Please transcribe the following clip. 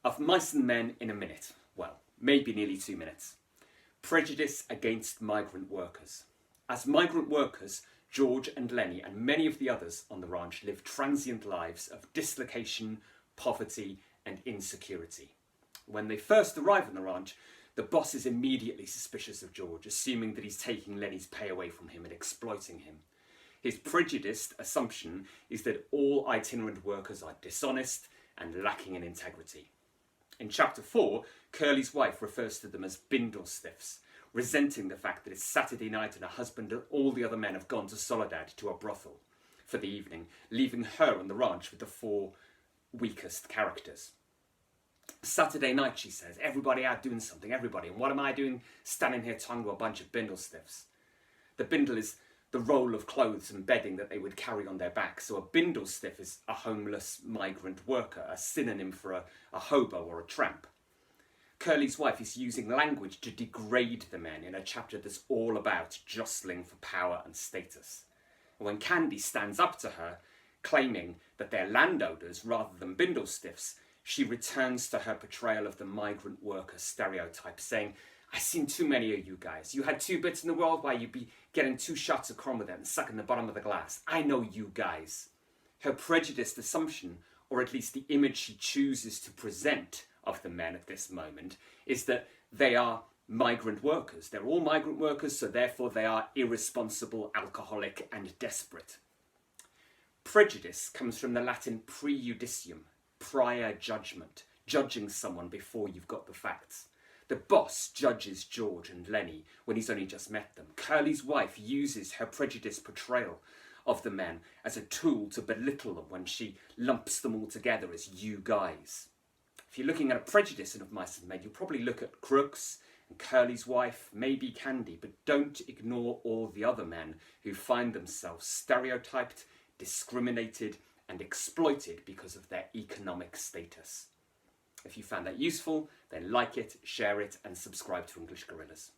Of Mice and Men in a minute. Well, maybe nearly 2 minutes. Prejudice against migrant workers. As migrant workers, George and Lenny and many of the others on the ranch live transient lives of dislocation, poverty and insecurity. When they first arrive on the ranch, the boss is immediately suspicious of George, assuming that he's taking Lenny's pay away from him and exploiting him. His prejudiced assumption is that all itinerant workers are dishonest and lacking in integrity. In chapter 4, Curly's wife refers to them as bindlestiffs, resenting the fact that it's Saturday night and her husband and all the other men have gone to Soledad to a brothel for the evening, leaving her on the ranch with the 4 weakest characters. Saturday night, she says, everybody out doing something, everybody. And what am I doing standing here talking to a bunch of bindlestiffs? The bindle is the roll of clothes and bedding that they would carry on their back. So a bindlestiff is a homeless migrant worker, a synonym for a hobo or a tramp. Curly's wife is using language to degrade the men in a chapter that's all about jostling for power and status. And when Candy stands up to her, claiming that they're landowners rather than bindlestiffs, she returns to her portrayal of the migrant worker stereotype, saying, I've seen too many of you guys. You had 2 bits in the world, why you'd be getting 2 shots of crumb with it and sucking the bottom of the glass. I know you guys. Her prejudiced assumption, or at least the image she chooses to present of the men at this moment, is that they are migrant workers. They're all migrant workers, so therefore they are irresponsible, alcoholic and desperate. Prejudice comes from the Latin prejudicium, prior judgment, judging someone before you've got the facts. The boss judges George and Lenny when he's only just met them. Curly's wife uses her prejudiced portrayal of the men as a tool to belittle them when she lumps them all together as you guys. If you're looking at a prejudice in Of Mice and Men, you'll probably look at Crooks and Curly's wife, maybe Candy, but don't ignore all the other men who find themselves stereotyped, discriminated and exploited because of their economic status. If you found that useful, then like it, share it and subscribe to English Gorillas.